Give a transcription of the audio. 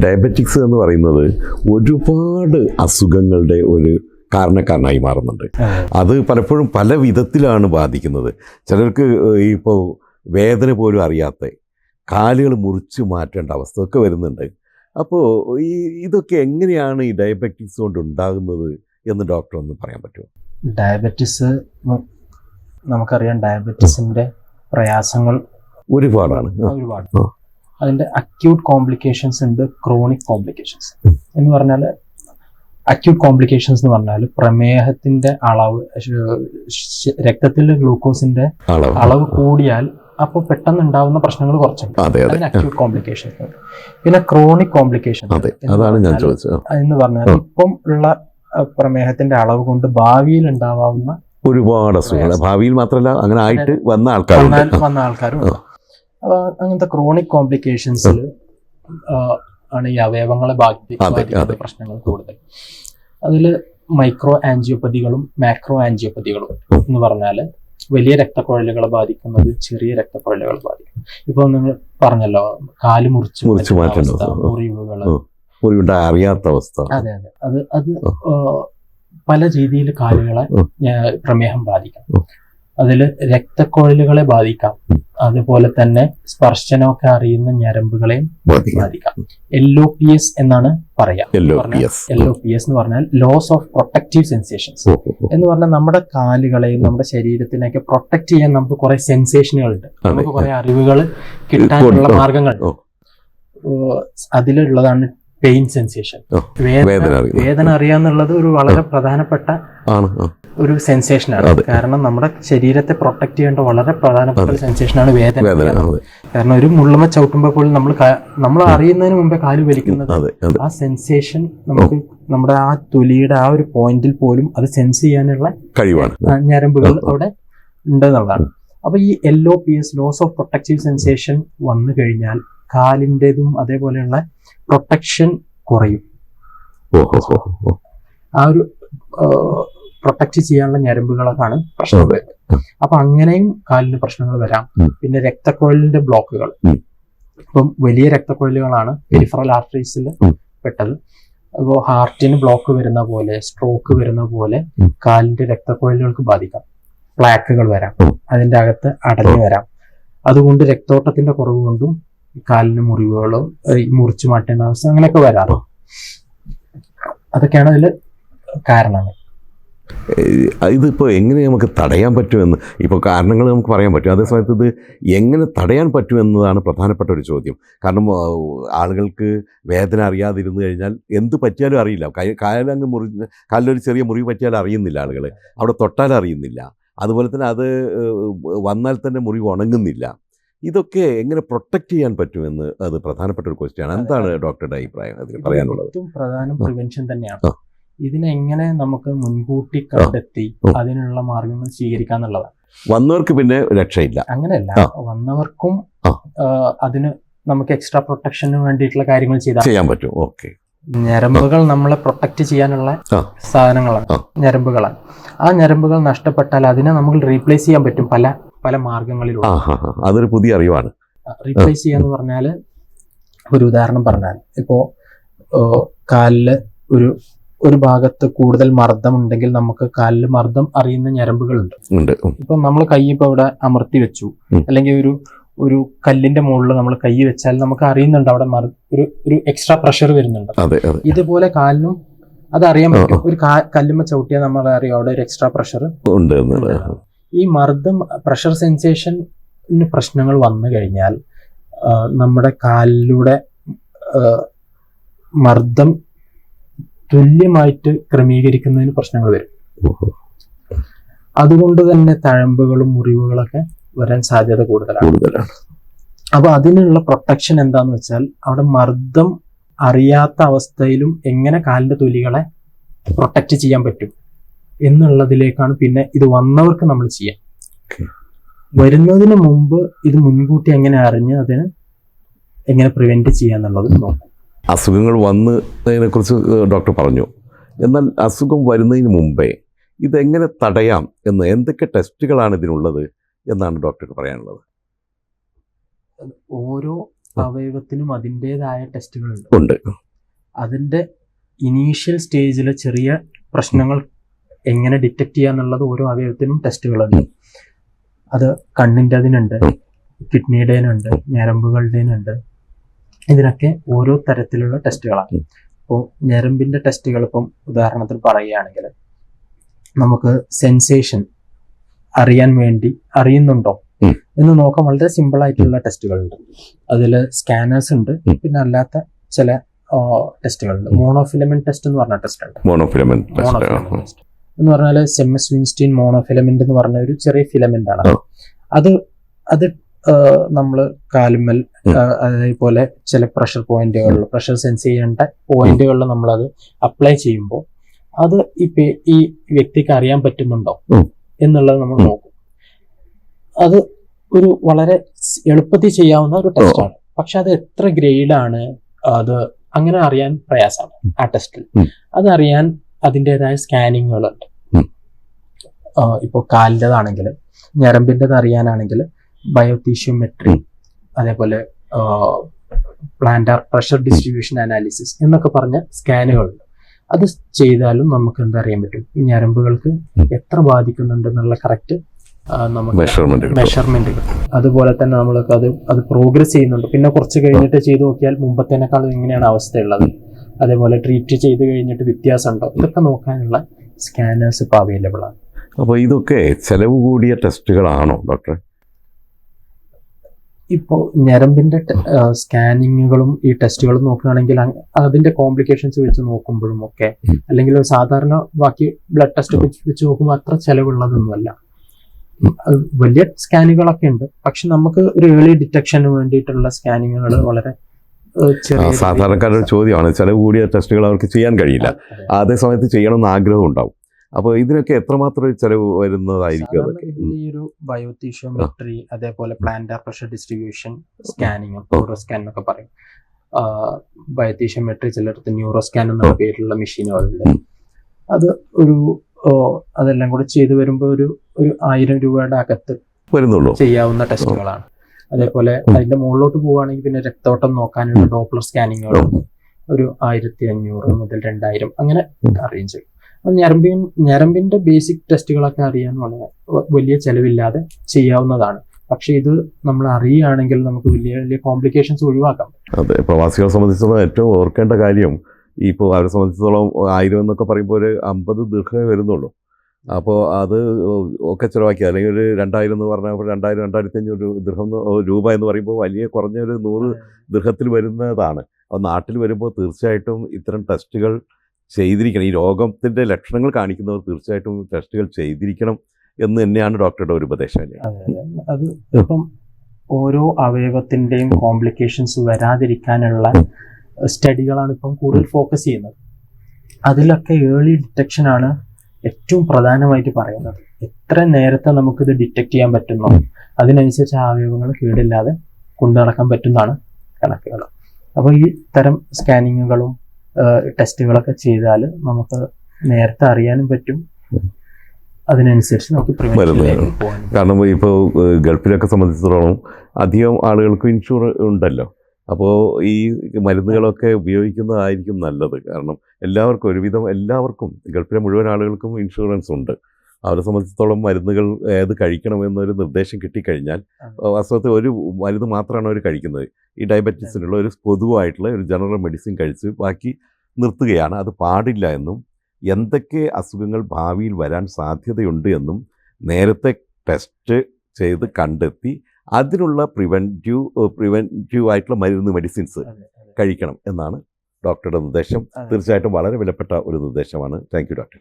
Diabetics എന്ന് പറയുന്നത് ഒരുപാട് അസുഖങ്ങളുടെ ഒരു കാരണക്കാരനായി മാറുന്നുണ്ട്. അത് പലപ്പോഴും പല വിധത്തിലാണ് ബാധിക്കുന്നത്. ചിലർക്ക് ഇപ്പോൾ വേദന പോലും അറിയാത്ത കാലുകൾ മുറിച്ച് മാറ്റേണ്ട അവസ്ഥയൊക്കെ വരുന്നുണ്ട്. അപ്പോൾ ഇതൊക്കെ എങ്ങനെയാണ് ഈ ഡയബറ്റിക്സ് കൊണ്ട് ഉണ്ടാകുന്നത് എന്ന് ഡോക്ടർ ഒന്ന് പറയാൻ പറ്റുമോ? ഡയബറ്റിസ് നമുക്കറിയാം, ഡയബറ്റിസിൻ്റെ പ്രയാസങ്ങൾ ഒരുപാട്. അതിൻ്റെ അക്യൂട്ട് കോംപ്ലിക്കേഷൻസ് ഉണ്ട്, ക്രോണിക് കോംപ്ലിക്കേഷൻസ് എന്ന് പറഞ്ഞാൽ. അക്യൂട്ട് കോംപ്ലിക്കേഷൻസ് എന്ന് പറഞ്ഞാൽ പ്രമേഹത്തിന്റെ അളവ്, രക്തത്തിലെ ഗ്ലൂക്കോസിന്റെ അളവ് കൂടിയാൽ അപ്പോൾ പെട്ടെന്ന് ഉണ്ടാവുന്ന പ്രശ്നങ്ങൾ കുറച്ചുണ്ട്. അതിന് അക്യൂട്ട് കോംപ്ലിക്കേഷൻസ്. പിന്നെ ക്രോണിക് കോംപ്ലിക്കേഷൻസ് എന്ന് പറഞ്ഞാൽ ഇപ്പം ഉള്ള പ്രമേഹത്തിന്റെ അളവ് കൊണ്ട് ഭാവിയിൽ ഉണ്ടാവാവുന്ന ഒരുപാട് അസുഖങ്ങൾ, ഭാവിയിൽ മാത്രമല്ല അങ്ങനെ ആയിട്ട് വന്ന ആൾക്കാരും. അപ്പോൾ അങ്ങനത്തെ ക്രോണിക് കോംപ്ലിക്കേഷൻസിൽ ആണ് ഈ അവയവങ്ങളെ ബാധിക്കുന്ന പ്രശ്നങ്ങൾ കൂടുതൽ. അതിൽ മൈക്രോ ആൻജിയോപ്പതികളും മാക്രോ ആൻജിയോപ്പതികളും എന്ന് പറഞ്ഞാൽ വലിയ രക്തക്കുഴലുകളെ ബാധിക്കുന്നത് ചെറിയ രക്തക്കുഴലുകളെ ബാധിക്കും. ഇപ്പോൾ നിങ്ങൾ പറഞ്ഞല്ലോ, കാല് മുറിച്ച് മാറ്റുന്ന മുറിവുകൾ, അറിയാത്ത അവസ്ഥ. അതെ അതെ, അത് പല രീതിയിൽ കാലുകളെ പ്രമേഹം ബാധിക്കാം. അതിൽ രക്തക്കുഴലുകളെ ബാധിക്കാം, അതുപോലെ തന്നെ സ്പർശനമൊക്കെ അറിയുന്ന ഞരമ്പുകളെയും ബാധിക്കാം. LOPS എന്നാണ് പറയാം. LOPS എന്ന് പറഞ്ഞാൽ ലോസ് ഓഫ് പ്രൊട്ടക്റ്റീവ് സെൻസേഷൻസ് എന്ന് പറഞ്ഞാൽ നമ്മുടെ കാലുകളെയും നമ്മുടെ ശരീരത്തിനെയൊക്കെ പ്രൊട്ടക്ട് ചെയ്യാൻ നമുക്ക് കുറെ സെൻസേഷനുകൾ ഉണ്ട്, നമുക്ക് കുറെ അറിവുകൾ കിട്ടാനുള്ള മാർഗങ്ങൾ. അതിലുള്ളതാണ് പെയിൻ സെൻസേഷൻ. വേദന അറിയാന്നുള്ളത് ഒരു വളരെ പ്രധാനപ്പെട്ട ഒരു സെൻസേഷനാണ്. കാരണം നമ്മുടെ ശരീരത്തെ പ്രൊട്ടക്ട് ചെയ്യേണ്ട വളരെ പ്രധാനപ്പെട്ട ഒരു സെൻസേഷനാണ് വേദന. കാരണം ഒരു മുള്ളുമ ചവിട്ടുമ്പോൾ പോലും നമ്മൾ അറിയുന്നതിന് മുമ്പേ കാല് വലിക്കുന്നത്, ആ സെൻസേഷൻ നമുക്ക് നമ്മുടെ ആ തൊലിയുടെ ആ ഒരു പോയിന്റിൽ പോലും അത് സെൻസ് ചെയ്യാനുള്ള കഴിവാണ്, ഞരമ്പുകൾ അവിടെ ഉണ്ടെന്നുള്ളതാണ്. അപ്പൊ ഈ LOPS, loss of protective sensation വന്നു കഴിഞ്ഞാൽ കാലിൻ്റെതും അതേപോലെയുള്ള പ്രൊട്ടക്ഷൻ കുറയും. ആ ഒരു പ്രൊട്ടക്ട് ചെയ്യാനുള്ള ഞരമ്പുകളൊക്കെയാണ് പ്രശ്നം വരുന്നത്. അപ്പൊ അങ്ങനെയും കാലിന് പ്രശ്നങ്ങൾ വരാം. പിന്നെ രക്തക്കുഴലിന്റെ ബ്ലോക്കുകൾ, ഇപ്പം വലിയ രക്തക്കുഴലുകളാണ് പെരിഫറൽ ആർട്ടറീസിൽ പെട്ടത്. അപ്പോൾ ഹാർട്ടിന് ബ്ലോക്ക് വരുന്ന പോലെ, സ്ട്രോക്ക് വരുന്ന പോലെ കാലിന്റെ രക്തക്കുഴലുകൾക്ക് ബാധിക്കാം. പ്ലാക്കുകൾ വരാം, അതിൻ്റെ അകത്ത് അടഞ്ഞു വരാം. അതുകൊണ്ട് രക്തോട്ടത്തിന്റെ കുറവ് കൊണ്ടും കാലിന് മുറിവുകളോ മുറിച്ചു മാറ്റേണ്ട അവസ്ഥ അങ്ങനെയൊക്കെ വരാറ്. അതൊക്കെയാണ് അതിൽ കാരണങ്ങൾ. ഇതിപ്പോൾ എങ്ങനെ നമുക്ക് തടയാൻ പറ്റുമെന്ന്, ഇപ്പോൾ കാരണങ്ങൾ നമുക്ക് പറയാൻ പറ്റും, അതേസമയത്ത് ഇത് എങ്ങനെ തടയാൻ പറ്റുമെന്നതാണ് പ്രധാനപ്പെട്ട ഒരു ചോദ്യം. കാരണം ആളുകൾക്ക് വേദന അറിയാതിരുന്നു കഴിഞ്ഞാൽ എന്ത് പറ്റിയാലും അറിയില്ല. കാലങ്ങ് കാലിലൊരു ചെറിയ മുറിവ് പറ്റിയാലും അറിയുന്നില്ല ആളുകൾ, അവിടെ തൊട്ടാലും അറിയുന്നില്ല. അതുപോലെ തന്നെ അത് വന്നാൽ തന്നെ മുറിവ് ഉണങ്ങുന്നില്ല. ഇതൊക്കെ എങ്ങനെ പ്രൊട്ടക്ട് ചെയ്യാൻ പറ്റുമെന്ന് അത് പ്രധാനപ്പെട്ട ഒരു ക്വസ്റ്റ്യാണ്. എന്താണ് ഡോക്ടറുടെ അഭിപ്രായം അതിൽ പറയാനുള്ളത്? ഏറ്റവും പ്രധാനം പ്രിവെൻഷൻ തന്നെയാണ്. ഇതിനെങ്ങനെ നമുക്ക് മുൻകൂട്ടി കണ്ടെത്തി അതിനുള്ള മാർഗങ്ങൾ സ്വീകരിക്കാന്നുള്ളതാണ്. വന്നവർക്ക് പിന്നെ രക്ഷയില്ല അങ്ങനെയല്ല, വന്നവർക്കും അതിന് നമുക്ക് എക്സ്ട്രാ പ്രൊട്ടക്ഷന് വേണ്ടിയിട്ടുള്ള കാര്യങ്ങൾ ചെയ്യാൻ പറ്റും. ഓക്കെ, ഞരമ്പുകൾ നമ്മളെ പ്രൊട്ടക്ട് ചെയ്യാനുള്ള സാധനങ്ങളാണ്, ഞരമ്പുകളാണ്. ആ ഞരമ്പുകൾ നഷ്ടപ്പെട്ടാൽ അതിനെ നമുക്ക് റീപ്ലേസ് ചെയ്യാൻ പറ്റും പല മാർഗങ്ങളിലൂടെ. അതൊരു പുതിയ അറിവാണ്. റീപ്ലേസ് ചെയ്യാന്ന് പറഞ്ഞാൽ, ഒരു ഉദാഹരണം പറഞ്ഞാൽ, ഇപ്പോ കാലില് ഒരു ഭാഗത്ത് കൂടുതൽ മർദ്ദം ഉണ്ടെങ്കിൽ നമുക്ക് കാലിൽ മർദ്ദം അറിയുന്ന ഞരമ്പുകളുണ്ട്. ഇപ്പൊ നമ്മൾ കൈ ഇപ്പൊ ഇവിടെ അമർത്തി വെച്ചു, അല്ലെങ്കിൽ ഒരു കല്ലിന്റെ മുകളിൽ നമ്മൾ കൈ വെച്ചാൽ നമുക്ക് അറിയുന്നുണ്ട് അവിടെ ഒരു എക്സ്ട്രാ പ്രഷർ വരുന്നുണ്ട്. ഇതുപോലെ കാലിനും അത് അറിയാൻ പറ്റും. ഒരു കല്ലുമ്മ ചവിട്ടിയാൽ നമ്മൾ അറിയാം അവിടെ ഒരു എക്സ്ട്രാ പ്രഷർ ഉണ്ട്. ഈ പ്രഷർ സെൻസേഷന് പ്രശ്നങ്ങൾ വന്നു കഴിഞ്ഞാൽ നമ്മുടെ കാലിലൂടെ മർദ്ദം തുല്യമായിട്ട് ക്രമീകരിക്കുന്നതിന് പ്രശ്നങ്ങൾ വരും. അതുകൊണ്ട് തന്നെ തഴമ്പുകളും മുറിവുകളൊക്കെ വരാൻ സാധ്യത കൂടുതലാണ്. അപ്പൊ അതിനുള്ള പ്രൊട്ടക്ഷൻ എന്താന്ന് വെച്ചാൽ, അവിടെ മർദ്ദം അറിയാത്ത അവസ്ഥയിലും എങ്ങനെ കാലിന്റെ തൊലികളെ പ്രൊട്ടക്ട് ചെയ്യാൻ പറ്റും എന്നുള്ളതിലേക്കാണ് പിന്നെ ഇത് വന്നവർക്ക് നമ്മൾ ചെയ്യാം. വരുന്നതിന് മുമ്പ് ഇത് മുൻകൂട്ടി എങ്ങനെ അറിഞ്ഞ് അതിന് എങ്ങനെ പ്രിവെന്റ് ചെയ്യാന്നുള്ളത് നോക്കും. അസുഖങ്ങൾ വന്നതിനെ കുറിച്ച് ഡോക്ടർ പറഞ്ഞു. എന്നാൽ അസുഖം വരുന്നതിന് മുമ്പേ ഇതെങ്ങനെ തടയാം എന്ന്, എന്തൊക്കെ ടെസ്റ്റുകളാണ് ഇതിനുള്ളത് എന്നാണ് ഡോക്ടർക്ക് പറയാനുള്ളത്? ഓരോ അവയവത്തിനും അതിൻ്റെതായ ടെസ്റ്റുകളുണ്ട്. ഉണ്ട്. അതിൻ്റെ ഇനീഷ്യൽ സ്റ്റേജിൽ ചെറിയ പ്രശ്നങ്ങൾ എങ്ങനെ ഡിറ്റക്ട് ചെയ്യാന്നുള്ളത് ഓരോ അവയവത്തിനും ടെസ്റ്റുകളുണ്ട്. അത് കണ്ണിൻ്റെ അതിനുണ്ട്, കിഡ്നിയുടേനുണ്ട്, ഞരമ്പുകളുടേനുണ്ട്. ഇതിനൊക്കെ ഓരോ തരത്തിലുള്ള ടെസ്റ്റുകളാണ്. ഇപ്പോൾ ഞരമ്പിൻ്റെ ടെസ്റ്റുകൾ ഇപ്പം ഉദാഹരണത്തിന് പറയുകയാണെങ്കിൽ നമുക്ക് സെൻസേഷൻ അറിയാൻ വേണ്ടി അറിയുന്നുണ്ടോ എന്ന് നോക്കാൻ വളരെ സിമ്പിൾ ആയിട്ടുള്ള ടെസ്റ്റുകളുണ്ട്. അതിൽ സ്കാനേഴ്സ് ഉണ്ട്, പിന്നെ അല്ലാത്ത ചില ടെസ്റ്റുകളുണ്ട്. മോണോഫിലമെന്റ് ടെസ്റ്റ് എന്ന് പറഞ്ഞ ടെസ്റ്റ് ഉണ്ട്. മോണോഫിലമെന്റ് ടെസ്റ്റ് എന്ന് പറഞ്ഞാൽ സെമസ് വിൻസ്റ്റീൻ മോണോഫിലമെന്റ് എന്ന് പറഞ്ഞ ഒരു ചെറിയ ഫിലമെന്റ് ആണ്. അത് നമ്മൾ കാലുമ്മൽ അതേപോലെ ചില പ്രഷർ പോയിന്റുകളിൽ പ്രഷർ സെൻസ് ചെയ്യേണ്ട പോയിന്റുകളിൽ നമ്മളത് അപ്ലൈ ചെയ്യുമ്പോൾ അത് ഈ വ്യക്തിക്ക് അറിയാൻ പറ്റുന്നുണ്ടോ എന്നുള്ളത് നമ്മൾ നോക്കും. അത് ഒരു വളരെ എളുപ്പത്തിൽ ചെയ്യാവുന്ന ഒരു ടെസ്റ്റാണ്. പക്ഷെ അത് എത്ര ഗ്രേഡാണ് അത് അങ്ങനെ അറിയാൻ പ്രയാസമാണ് ആ ടെസ്റ്റിൽ. അതറിയാൻ അതിൻ്റെതായ സ്കാനിങ്ങുകളുണ്ട്. ഇപ്പോൾ കാലിൻ്റെതാണെങ്കിൽ, ഞരമ്പിൻ്റെത് അറിയാനാണെങ്കിൽ ബയോടീഷ്യോമെട്രി, അതേപോലെ പ്ലാന്റാർ പ്രഷർ ഡിസ്ട്രിബ്യൂഷൻ അനാലിസിസ് എന്നൊക്കെ പറഞ്ഞ സ്കാനുകളുണ്ട്. അത് ചെയ്താലും നമുക്ക് എന്തറിയാൻ പറ്റും, ഈ ഞരമ്പുകൾക്ക് എത്ര ബാധിക്കുന്നുണ്ട് എന്നുള്ള കറക്റ്റ് നമുക്ക് മെഷർമെന്റ് കിട്ടും. അതുപോലെ തന്നെ നമ്മൾക്ക് അത് പ്രോഗ്രസ് ചെയ്യുന്നുണ്ട്. പിന്നെ കുറച്ച് കഴിഞ്ഞിട്ട് ചെയ്ത് നോക്കിയാൽ മുമ്പത്തേനേക്കാളും എങ്ങനെയാണ് അവസ്ഥയുള്ളത്, അതേപോലെ ട്രീറ്റ് ചെയ്ത് കഴിഞ്ഞിട്ട് വ്യത്യാസമുണ്ടോ, ഇതൊക്കെ നോക്കാനുള്ള സ്കാനേഴ്സ് ഇപ്പോൾ അവൈലബിൾ ആണ്. അപ്പോൾ ഇതൊക്കെ ചെലവ് കൂടിയ ടെസ്റ്റുകളാണോ ഡോക്ടർ? ഇപ്പോൾ ഞരമ്പിന്റെ സ്കാനിങ്ങുകളും ഈ ടെസ്റ്റുകളും നോക്കുകയാണെങ്കിൽ അതിന്റെ കോംപ്ലിക്കേഷൻസ് വെച്ച് നോക്കുമ്പോഴും ഒക്കെ, അല്ലെങ്കിൽ ഒരു സാധാരണ ബാക്കി ബ്ലഡ് ടെസ്റ്റ് വെച്ച് നോക്കുമ്പോൾ അത്ര ചെലവുള്ളതൊന്നുമല്ല. വലിയ സ്കാനുകളൊക്കെ ഉണ്ട്, പക്ഷെ നമുക്ക് ഒരു ഏർലി ഡിറ്റക്ഷന് വേണ്ടിയിട്ടുള്ള സ്കാനിങ്ങുകൾ വളരെ സാധാരണക്കാരുടെ ചോദ്യമാണ്. ചെലവ് കൂടിയ ടെസ്റ്റുകൾ അവർക്ക് ചെയ്യാൻ കഴിയില്ല, അതേ സമയത്ത് ചെയ്യണമെന്ന് ആഗ്രഹം ഉണ്ടാവും. അപ്പോൾ ഇതിനൊക്കെ എത്രമാത്രം ചെലവ് വരുന്നതായിരിക്കും? ഈ ഒരു ബയോടീഷ്യോമെട്രി, അതേപോലെ പ്ലാന്റാർ പ്രഷർ ഡിസ്ട്രിബ്യൂഷൻ സ്കാനിങ്ങും ന്യൂറോ സ്കാൻ എന്നൊക്കെ പറയും. ബയോടീഷ്യോമെട്രി ചിലടത്ത് ന്യൂറോ സ്കാൻ എന്നുള്ള പേരിലുള്ള മെഷീനുകളുണ്ട്. അത് അതെല്ലാം കൂടെ ചെയ്തു വരുമ്പോൾ ഒരു 1000 രൂപയുടെ അകത്ത് വരുന്നുള്ളൂ ചെയ്യാവുന്ന ടെസ്റ്റുകളാണ്. അതേപോലെ അതിന്റെ മുകളിലോട്ട് പോവുകയാണെങ്കിൽ പിന്നെ രക്തോട്ടം നോക്കാനുള്ള ഡോപ്ലർ സ്കാനിങ്ങുകളുണ്ട്. ഒരു 1500 മുതൽ 2000 അങ്ങനെ അറേഞ്ച് ചെയ്യും. ഞരമ്പിന്റെ ബേസിക് ടെസ്റ്റുകളൊക്കെ അറിയാൻ വളരെ വലിയ ചെലവില്ലാതെ ചെയ്യാവുന്നതാണ്. പക്ഷെ ഇത് നമ്മൾ അറിയുകയാണെങ്കിൽ നമുക്ക് വലിയ വലിയ കോംപ്ലിക്കേഷൻസ് ഒഴിവാക്കാം. അതെ, പ്രവാസികളെ സംബന്ധിച്ചിടത്തോളം ഏറ്റവും ഓർക്കേണ്ട കാര്യം, ഇപ്പോൾ അവരെ സംബന്ധിച്ചിടത്തോളം 1000 എന്നൊക്കെ പറയുമ്പോൾ ഒരു 50 ദിർഹമേ വരുന്നുള്ളൂ. അപ്പോൾ അത് ഒക്കെ ചിലവാക്കി, അല്ലെങ്കിൽ ഒരു 2000 എന്ന് പറഞ്ഞാൽ 2000 2500 ദിർഹം രൂപ എന്ന് പറയുമ്പോൾ വലിയ കുറഞ്ഞൊരു 100 ദിർഹത്തിൽ വരുന്നതാണ്. അപ്പോൾ നാട്ടിൽ വരുമ്പോൾ തീർച്ചയായിട്ടും ഇത്തരം ടെസ്റ്റുകൾ ചെയ്തിരിക്കണം. ഈ രോഗത്തിൻ്റെ ലക്ഷണങ്ങൾ കാണിക്കുന്നവർ തീർച്ചയായിട്ടും ടെസ്റ്റുകൾ ചെയ്തിരിക്കണം എന്ന് തന്നെയാണ് ഡോക്ടറുടെ ഒരു ഉപദേശം. അത് ഇപ്പം ഓരോ അവയവത്തിൻ്റെയും കോംപ്ലിക്കേഷൻസ് വരാതിരിക്കാനുള്ള സ്റ്റഡികളാണ് ഇപ്പം കൂടുതൽ ഫോക്കസ് ചെയ്യുന്നത്. അതിലൊക്കെ ഏർലി ഡിറ്റക്ഷൻ ആണ് ഏറ്റവും പ്രധാനമായിട്ട് പറയുന്നത്. എത്ര നേരത്തെ നമുക്കിത് ഡിറ്റക്ട് ചെയ്യാൻ പറ്റുന്നോ അതിനനുസരിച്ച് അവയവങ്ങൾ കേടില്ലാതെ കൊണ്ടു നടക്കാൻ പറ്റുന്നതാണ് കണക്കുകൾ. അപ്പോൾ ഈ തരം സ്കാനിങ്ങുകളും ടെസ്റ്റുകളൊക്കെ ചെയ്താൽ നമുക്ക് നേരത്തെ അറിയാനും പറ്റും, അതിനനുസരിച്ച് നമുക്ക് പ്രിവെൻഷനിലേക്ക് പോകാൻ. കാരണം ഇപ്പോൾ ഗൾഫിലൊക്കെ സംബന്ധിച്ചിടത്തോളം അധികം ആളുകൾക്ക് ഇൻഷുറൻസ് ഉണ്ടല്ലോ. അപ്പോൾ ഈ മരുന്നുകളൊക്കെ ഉപയോഗിക്കുന്നതായിരിക്കും നല്ലത്. കാരണം എല്ലാവർക്കും ഗൾഫിലെ മുഴുവൻ ആളുകൾക്കും ഇൻഷുറൻസ് ഉണ്ട്. അവരെ സംബന്ധിച്ചിടത്തോളം മരുന്നുകൾ ഏത് കഴിക്കണമെന്നൊരു നിർദ്ദേശം കിട്ടിക്കഴിഞ്ഞാൽ വാസ്തവത്തിൽ ഒരു മരുന്ന് മാത്രമാണ് അവർ കഴിക്കുന്നത്. ഈ ഡയബറ്റീസിനുള്ള ഒരു പൊതുവായിട്ടുള്ള ഒരു ജനറൽ മെഡിസിൻ കഴിച്ച് ബാക്കി നിർത്തുകയാണ്. അത് പാടില്ല എന്നും എന്തൊക്കെ അസുഖങ്ങൾ ഭാവിയിൽ വരാൻ സാധ്യതയുണ്ട് എന്നും നേരത്തെ ടെസ്റ്റ് ചെയ്ത് കണ്ടെത്തി അതിനുള്ള പ്രിവെൻറ്റീവ് ആയിട്ടുള്ള മെഡിസിൻസ് കഴിക്കണം എന്നാണ് ഡോക്ടറുടെ നിർദ്ദേശം. തീർച്ചയായിട്ടും വളരെ വിലപ്പെട്ട ഒരു നിർദ്ദേശമാണ്. Thank you doctor.